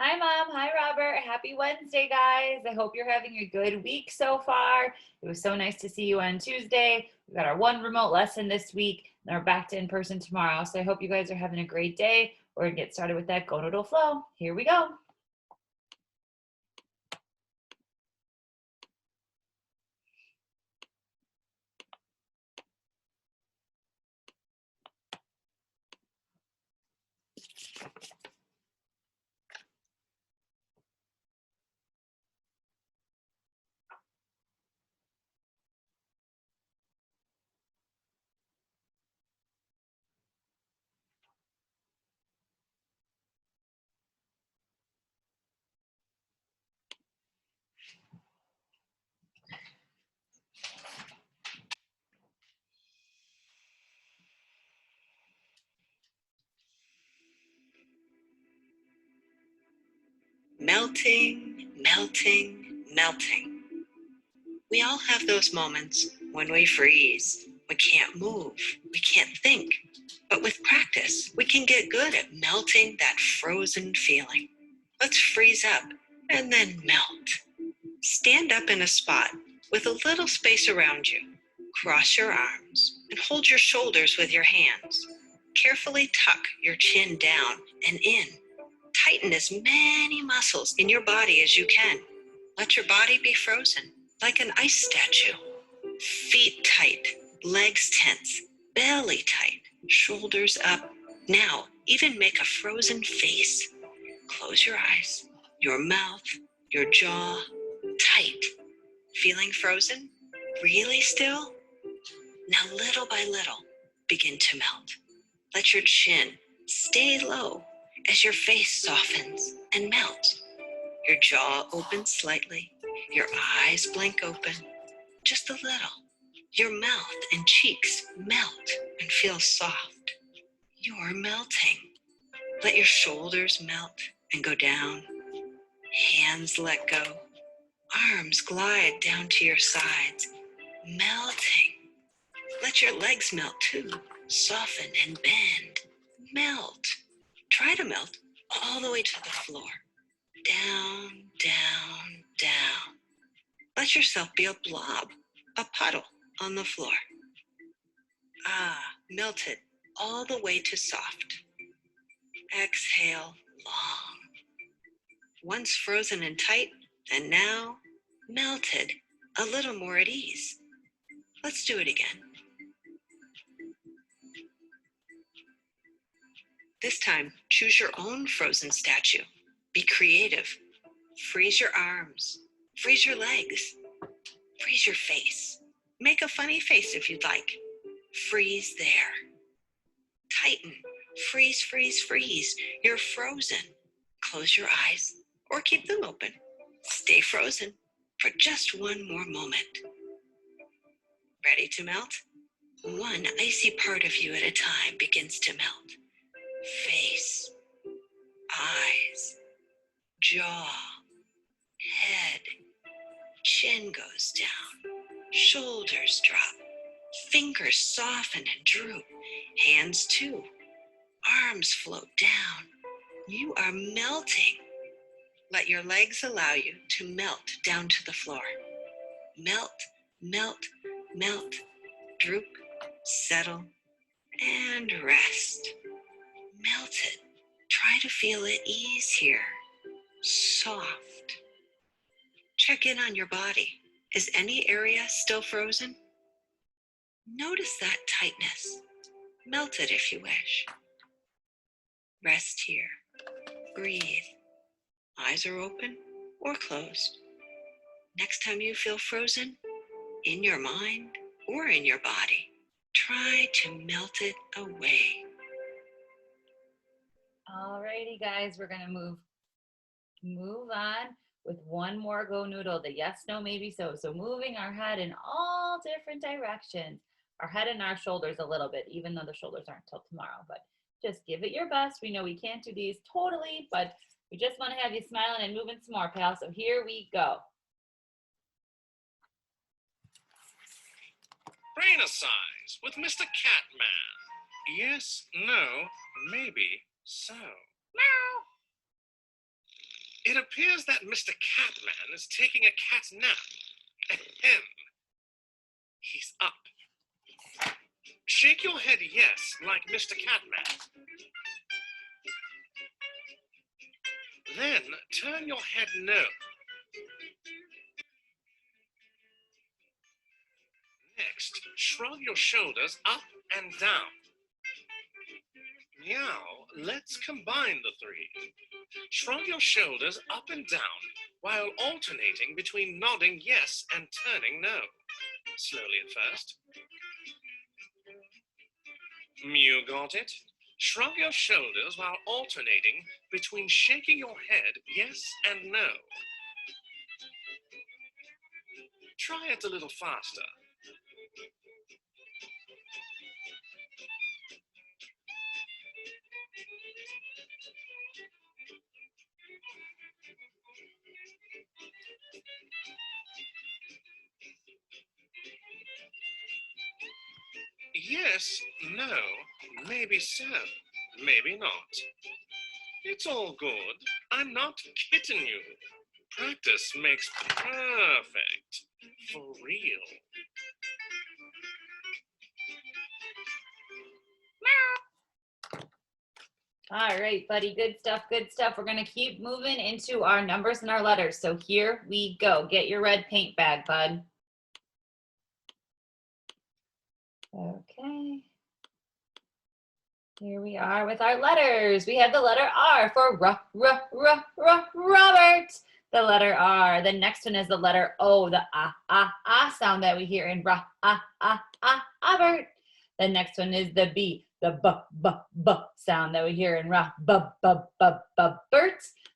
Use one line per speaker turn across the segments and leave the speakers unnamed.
Hi, Mom. Hi, Robert. Happy Wednesday, guys. I hope you're having a good week so far. It was so nice to see you on Tuesday. We got our one remote lesson this week, and we're back to in person tomorrow. So I hope you guys are having a great day. We're going to get started with that Go Noodle Flow. Here we go.
Melting, melting, melting. We all have those moments when we freeze. We can't move. We can't think. But with practice, we can get good at melting that frozen feeling. Let's freeze up and then melt. Stand up in a spot with a little space around you. Cross your arms and hold your shoulders with your hands. Carefully tuck your chin down and in. Tighten as many muscles in your body as you can. Let your body be frozen, like an ice statue. Feet tight, legs tense, belly tight, shoulders up. Now, even make a frozen face. Close your eyes, your mouth, your jaw, tight. Feeling frozen? Really still? Now, little by little, begin to melt. Let your chin stay low as your face softens and melts. Your jaw opens slightly, your eyes blink open, just a little. Your mouth and cheeks melt and feel soft. You're melting. Let your shoulders melt and go down. Hands let go. Arms glide down to your sides, melting. Let your legs melt too. Soften and bend. Melt. Try to melt all the way to the floor. Down, down, down. Let yourself be a blob, a puddle on the floor. Melted all the way to soft. Exhale long. Once frozen and tight, and now melted, a little more at ease. Let's do it again. This time, choose your own frozen statue. Be creative. Freeze your arms. Freeze your legs. Freeze your face. Make a funny face if you'd like. Freeze there. Tighten. Freeze, freeze, freeze. You're frozen. Close your eyes or keep them open. Stay frozen for just one more moment. Ready to melt? One icy part of you at a time begins to melt. Face, eyes, jaw, head, chin goes down, shoulders drop, fingers soften and droop, hands too, arms float down. You are melting. Let your legs allow you to melt down to the floor. Melt, melt, melt, droop, settle, and rest. Melted. Try to feel at ease here. Soft. Check in on your body. Is any area still frozen? Notice that tightness. Melt it if you wish. Rest here. Breathe. Eyes are open or closed. Next time you feel frozen, in your mind or in your body, try to melt it away.
Alrighty, guys, we're going to move on with one more Go Noodle, the yes, no, maybe so. So moving our head in all different directions, our head and our shoulders a little bit, even though the shoulders aren't till tomorrow, but just give it your best. We know we can't do these totally, but we just want to have you smiling and moving some more, pal. So here we go.
Brain size with Mr. Catman. Yes, no, maybe so. Meow. It appears that Mr. Catman is taking a cat nap. Ahem. He's up. Shake your head yes, like Mr. Catman. Then turn your head no. Next, shrug your shoulders up and down. Now, let's combine the three. Shrug your shoulders up and down while alternating between nodding yes and turning no. Slowly at first. You got it? Shrug your shoulders while alternating between shaking your head yes and no. Try it a little faster. Yes, no, maybe so, maybe not. It's all good. I'm not kidding you. Practice makes perfect. For real.
All right, buddy, good stuff, good stuff. We're gonna keep moving into our numbers and our letters. So here we go. Get your red paint bag, bud. Okay. Here we are with our letters. We have the letter R for Robert. The letter R. The next one is the letter O, the sound that we hear in Robert. The next one is the B, the B sound that we hear in Bert.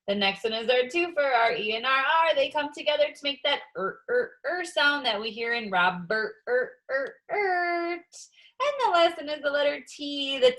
The next one is our twofer, our E and our R. They come together to make that sound that we hear in Robert. And the last one is the letter T, the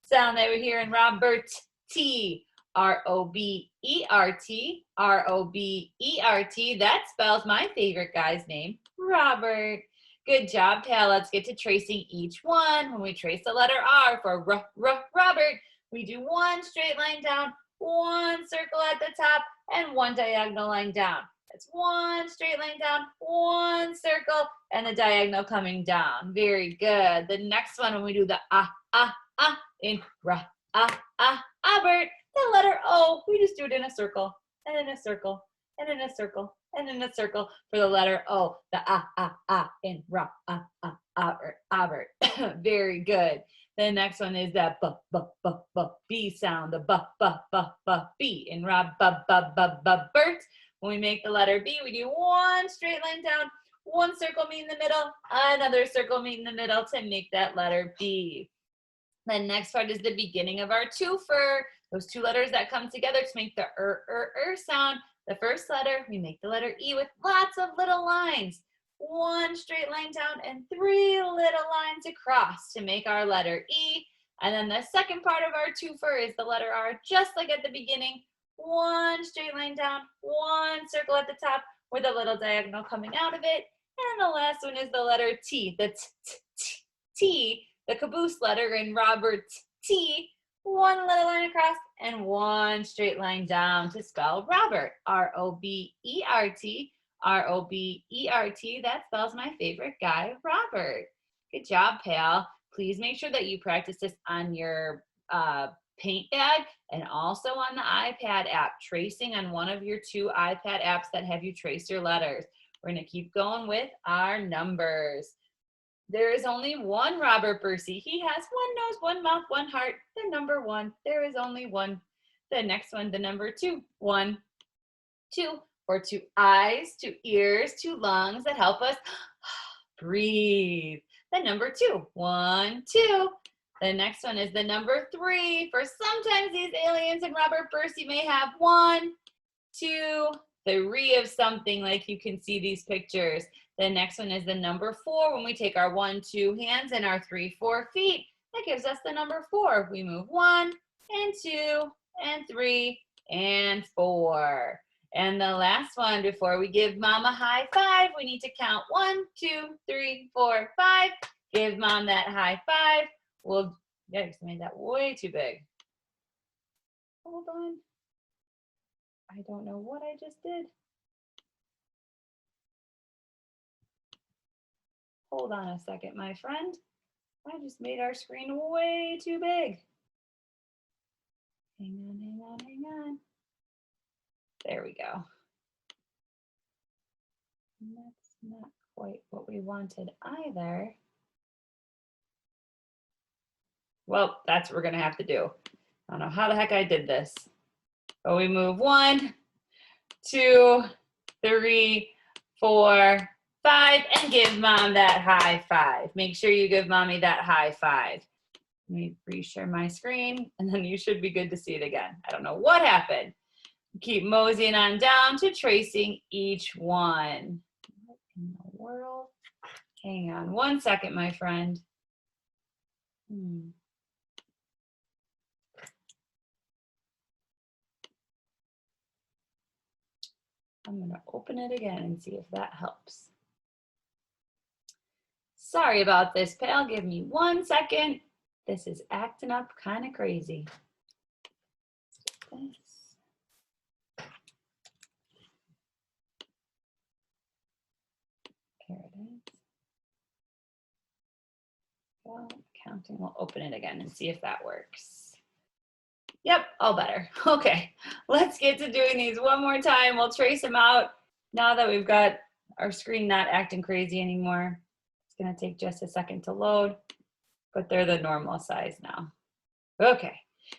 sound that we hear in Robert. T, R-O-B-E-R-T, R-O-B-E-R-T. That spells my favorite guy's name, Robert. Good job, pal. Let's get to tracing each one. When we trace the letter R for Robert, we do one straight line down, one circle at the top, and one diagonal line down. That's one straight line down, one circle, and the diagonal coming down. Very good. The next one, when we do the in Robert, the letter O, we just do it in a circle, and in a circle, and in a circle, and in a circle for the letter O, the in Robert. Very good. The next one is that B sound, the B in Robert. When we make the letter B, we do one straight line down, one circle meet in the middle, another circle meet in the middle to make that letter B. The next part is the beginning of our twofer. Those two letters that come together to make the sound. The first letter, we make the letter E with lots of little lines. One straight line down and three little lines across to make our letter E. And then the second part of our twofer is the letter R, just like at the beginning. One straight line down, one circle at the top with a little diagonal coming out of it. And the last one is the letter T, the T, the caboose letter in Robert. T, one little line across and one straight line down to spell Robert. R-O-B-E-R-T, R-O-B-E-R-T. That spells my favorite guy, Robert. Good job, pal. Please make sure that you practice this on your paint bag and also on the iPad app, tracing on one of your two iPad apps that have you trace your letters. We're going to keep going with our numbers. There is only one Robert Bursey. He has one nose, one mouth, one heart. The number one. There is only one. The next one, the number two. 1, 2, or 2 eyes, 2 ears, 2 lungs that help us breathe. The number 2. 1, 2. The next one is the number 3. For sometimes these aliens and Robert Bursey may have 1, 2, 3 of something, like you can see these pictures. The next one is the number 4. When we take our 1, 2 hands and our 3, 4 feet, that gives us the number 4. We move 1 and 2 and 3 and 4. And the last one, before we give mom a high five, we need to count 1, 2, 3, 4, 5. Give mom that high five. We'll, yikes, I made that way too big. Hold on. I don't know what I just did. Hold on a second, my friend. I just made our screen way too big. Hang on, hang on, hang on. There we go. And that's not quite what we wanted either. Well, that's what we're gonna have to do. I don't know how the heck I did this. But we move 1, 2, 3, 4, 5, and give mom that high five. Make sure you give mommy that high five. Let me reshare my screen, and then you should be good to see it again. I don't know what happened. Keep moseying on down to tracing each one. What in the world? Hang on 1 second, my friend. I'm going to open it again and see if that helps. Sorry about this, pal. Give me 1 second. This is acting up kind of crazy. This. Here it is. Well, counting. We'll open it again and see if that works. Yep, all better. Okay, let's get to doing these one more time. We'll trace them out now that we've got our screen not acting crazy anymore. It's gonna take just a second to load, but they're the normal size now. Okay,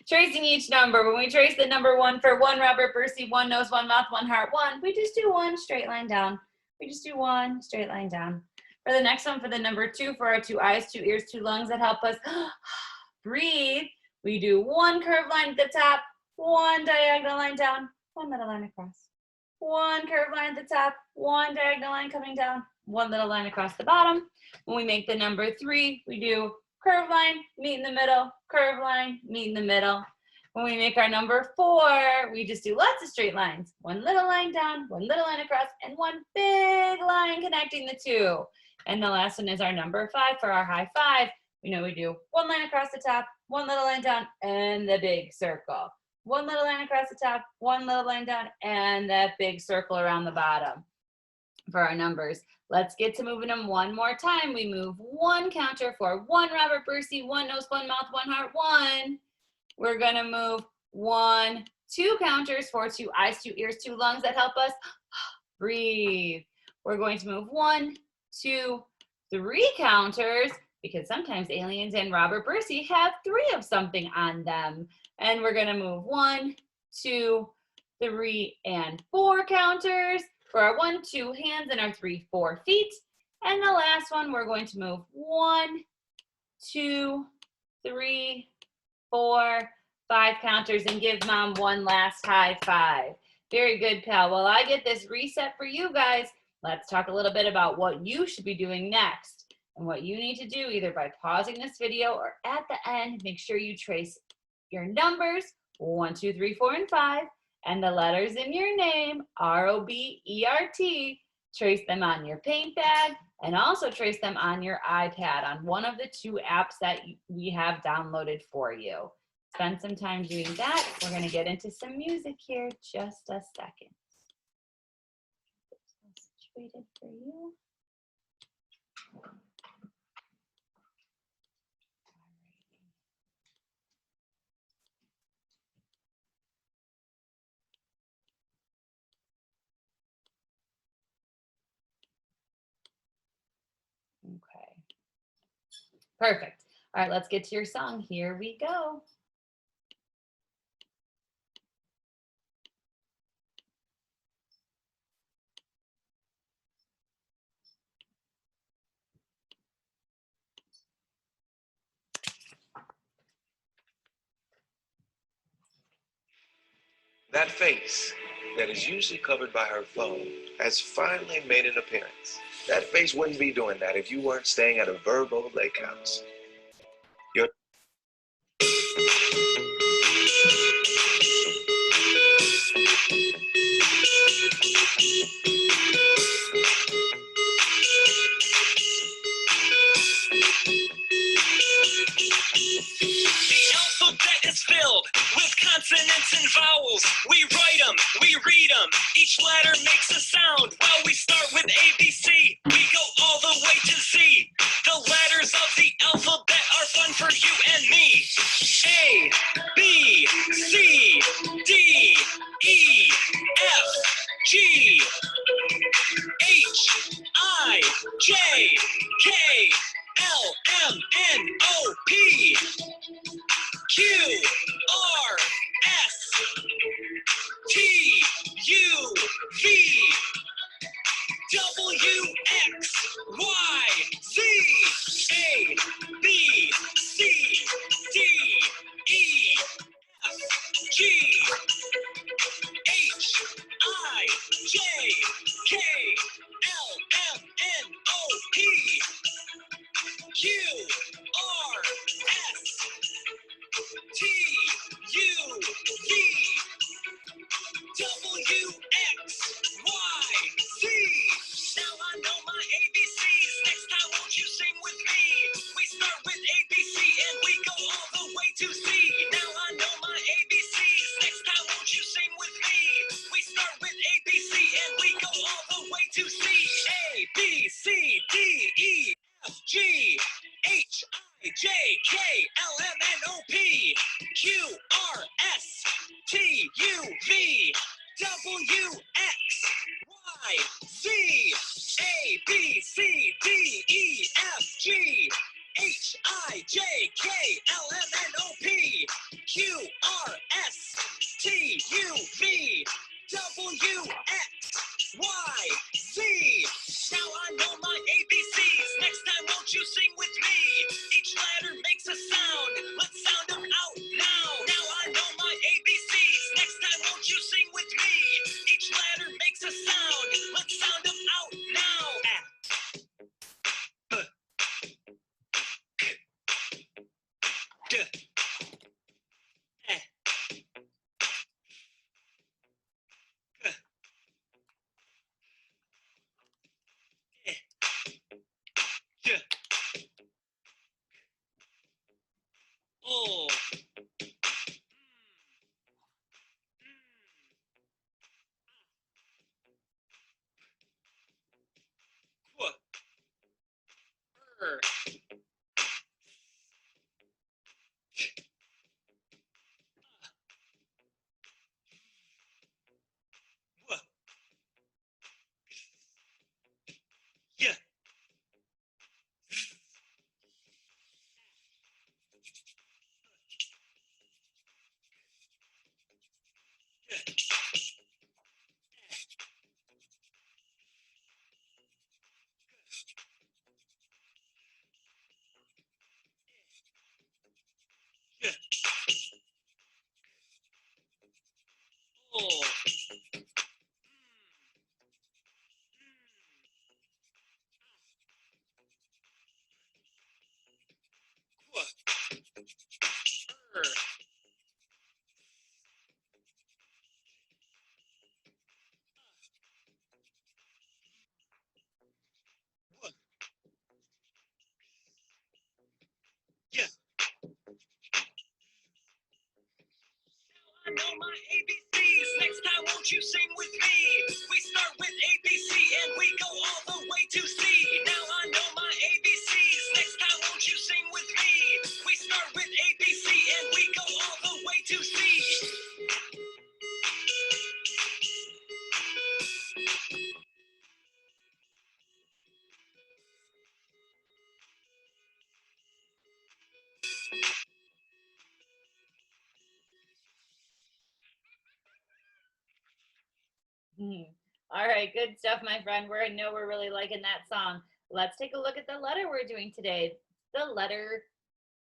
tracing each number. When we trace the number 1 for 1 Robert Bursey, 1 nose, 1 mouth, 1 heart, 1, we just do 1 straight line down. We just do 1 straight line down. For the next one, for the number 2, for our 2 eyes, 2 ears, 2 lungs that help us breathe, we do 1 curved line at the top, 1 diagonal line down, 1 little line across. 1 curved line at the top, 1 diagonal line coming down, 1 little line across the bottom. When we make the number 3, we do curved line, meet in the middle, curved line, meet in the middle. When we make our number 4, we just do lots of straight lines. 1 little line down, 1 little line across, and 1 big line connecting the 2. And the last one is our number 5 for our high five. We know we do 1 line across the top, 1 little line down, and the big circle. 1 little line across the top, 1 little line down, and that big circle around the bottom for our numbers. Let's get to moving them one more time. We move 1 counter for 1 Robert Bursey, 1 nose, 1 mouth, 1 heart, 1. We're gonna move 1, 2 counters for 2 eyes, 2 ears, 2 lungs that help us breathe. We're going to move 1, 2, 3 counters, because sometimes aliens and Robert Bursey have 3 of something on them. And we're gonna move 1, 2, 3, and 4 counters for our 1, 2 hands and our 3, 4 feet. And the last one, we're going to move 1, 2, 3, 4, 5 counters and give mom 1 last high five. Very good, pal. Well, I get this reset for you guys. Let's talk a little bit about what you should be doing next and what you need to do either by pausing this video or at the end. Make sure you trace your numbers 1, 2, 3, 4, and 5 and the letters in your name, ROBERT. Trace them on your paint bag and also trace them on your iPad on one of the 2 apps that we have downloaded for you. Spend some time doing that. We're going to get into some music here just a second. Situated for you. Okay. Perfect. All right, let's get to your song. Here we go.
That face that is usually covered by her phone has finally made an appearance. That face wouldn't be doing that if you weren't staying at a Verbo Lake House. Your
The alphabet is filled with consonants and vowels. We write them, we read them. Each letter makes a sound. Well, we start with ABC. We go all the way to Z. The letters of the alphabet are fun for you and me. A, B, C, D, E, F, G, H, I, J, K, L, M, N, O, P, Q, R, S, T, U, V, W, X, Y, Z, A, B, C, D, E, F, G, H, I, J, K, L, M, N, O, P, Q, R, S, T, U, V, W, X, Y, Z. Now I know my ABCs. Next time, won't you sing with me? We start with ABC and we go all the way to C. Now I know my ABCs. Next time, won't you sing with me? We start with ABC and we go all the way to C. A, B, C, D, E, F, G, H, I, J, K, L, M, N, O, P, Q, R, S, T, U, V, W, X, Y, Z, A, B, C, D, E, F, G, H, I, J, K, L, M, N, O, P, Q, R, S, T, U, V, W, X, Y, Z. Now I know my ABCs. Next time, won't you sing with me? Each letter makes a sound. Let's sound them out now. Now I know my ABCs. Next time, won't you sing with me? Each letter makes a sound. Let's sound them out now. A, B, K, D, E, K, E, J, O, Qu, R, W, Y, Y, O, Qu, R, W, Y. I know my ABCs. Next time, won't you sing with me? We start with ABC and we go all the way to C. Now I know my ABCs. Next time, won't you sing with me? We start with ABC and we go all the way to C.
All right, good stuff, my friend. I know we're really liking that song. Let's take a look at the letter we're doing today. The letter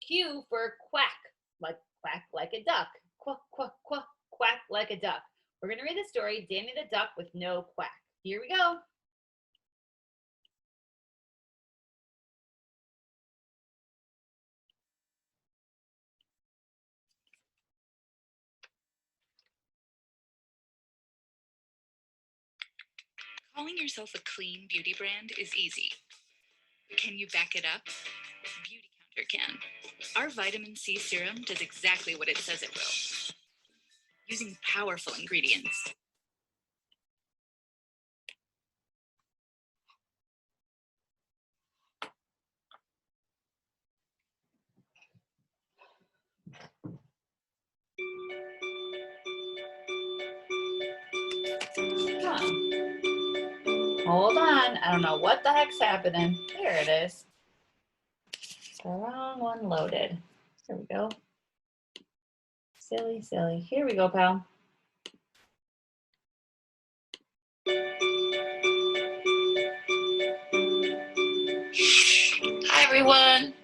Q for quack like a duck. Quack, quack, quack, quack like a duck. We're going to read the story, Danny the Duck with No Quack. Here we go.
Calling yourself a clean beauty brand is easy. Can you back it up? Beauty Counter can. Our vitamin C serum does exactly what it says it will. using powerful ingredients.
Huh. Hold on. I don't know what the heck's happening. There it is. The wrong one loaded. There we go. Silly, silly. Here we go, pal.
Hi, everyone.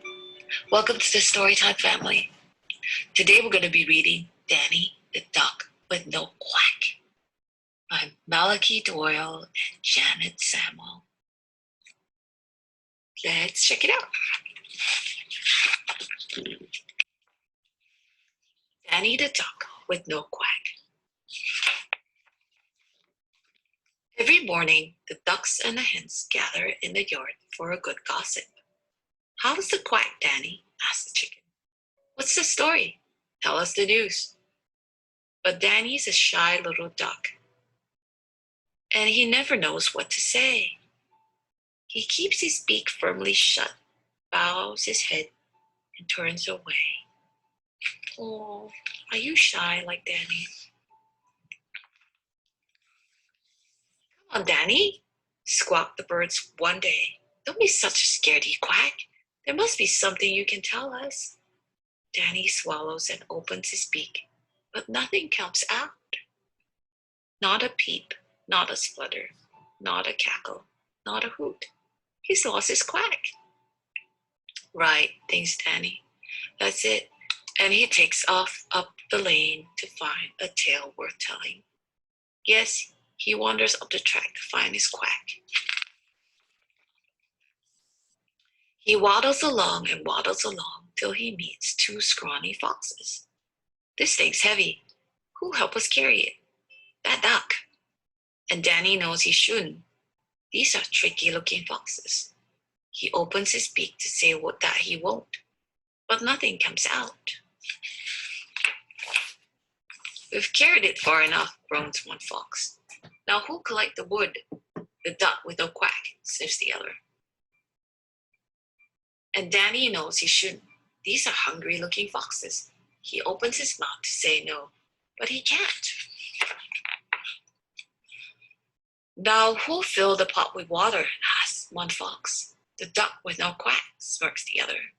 Welcome to the Storytime family. Today we're going to be reading Danny the Duck with No Quack by Malachi Doyle and Janet Samuel. Let's check it out. Danny the Duck with No Quack. Every morning, the ducks and the hens gather in the yard for a good gossip. "How's the quack, Danny?" asked the chicken. "What's the story? Tell us the news." But Danny's a shy little duck, and he never knows what to say. He keeps his beak firmly shut, bows his head, and turns away. Oh, are you shy like Danny? "Come on, Danny," squawked the birds one day. "Don't be such a scaredy quack. There must be something you can tell us." Danny swallows and opens his beak, but nothing comes out. Not a peep, not a splutter, not a cackle, not a hoot. He's lost his quack. "Right," thinks Danny. "That's it." And he takes off up the lane to find a tale worth telling. Yes, he wanders up the track to find his quack. He waddles along and waddles along till he meets two scrawny foxes. "This thing's heavy. Who'll help us carry it?" "That duck." And Danny knows he shouldn't. These are tricky-looking foxes. He opens his beak to say that he won't, but nothing comes out. "We've carried it far enough," groans one fox. "Now who'll collect the wood?" "The duck with no quack," sniffs the other. And Danny knows he shouldn't. These are hungry-looking foxes. He opens his mouth to say no, but he can't. "Now who'll fill the pot with water?" asks one fox. "The duck with no quack," smirks the other.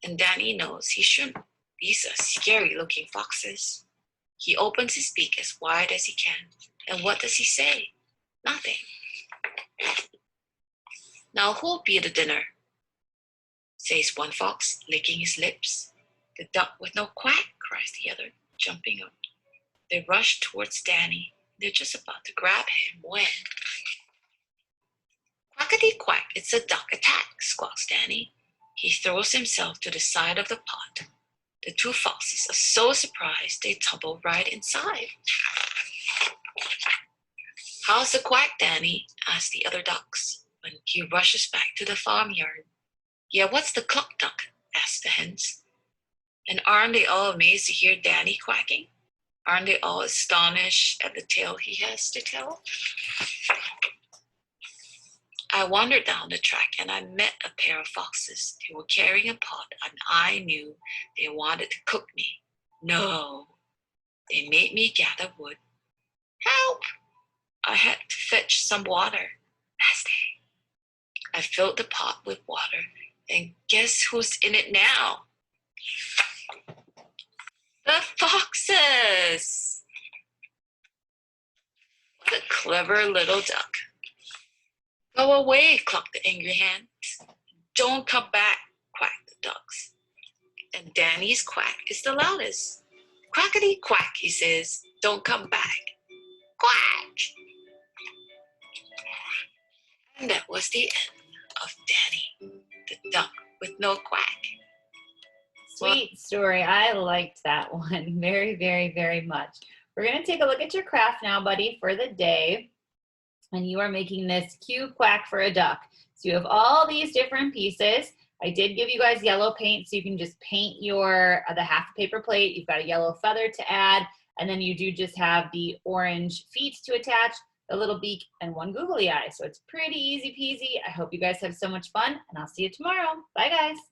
And Danny knows he shouldn't. These are scary-looking foxes. He opens his beak as wide as he can, and what does he say? Nothing. "Now who'll be the dinner?" says one fox, licking his lips. "The duck with no quack," cries the other, jumping up. They rush towards Danny. They're just about to grab him when... "Quackity quack, it's a duck attack," squawks Danny. He throws himself to the side of the pot. The two foxes are so surprised they tumble right inside. "How's the quack, Danny?" asks the other ducks when he rushes back to the farmyard. "Yeah, what's the cluck duck?" asks the hens. And aren't they all amazed to hear Danny quacking? Aren't they all astonished at the tale he has to tell? I wandered down the track and I met a pair of foxes. They were carrying a pot and I knew they wanted to cook me. No, they made me gather wood. Help! I had to fetch some water. Last day, I filled the pot with water, and guess who's in it now? The foxes! What a clever little duck. "Go away," clucked the angry hen. "Don't come back," quacked the ducks. And Danny's quack is the loudest. "Quackity quack," he says. "Don't come back." Quack! And that was the end of Danny, the duck with no quack.
Sweet story. I liked that one very, very, very much. We're going to take a look at your craft now, buddy, for the day. And you are making this cute quack for a duck. So you have all these different pieces. I did give you guys yellow paint, so you can just paint your the half paper plate. You've got a yellow feather to add, And then you do just have the orange feet to attach, a little beak, and one googly eye. So it's pretty easy peasy. I hope you guys have so much fun, and I'll see you tomorrow. Bye, guys.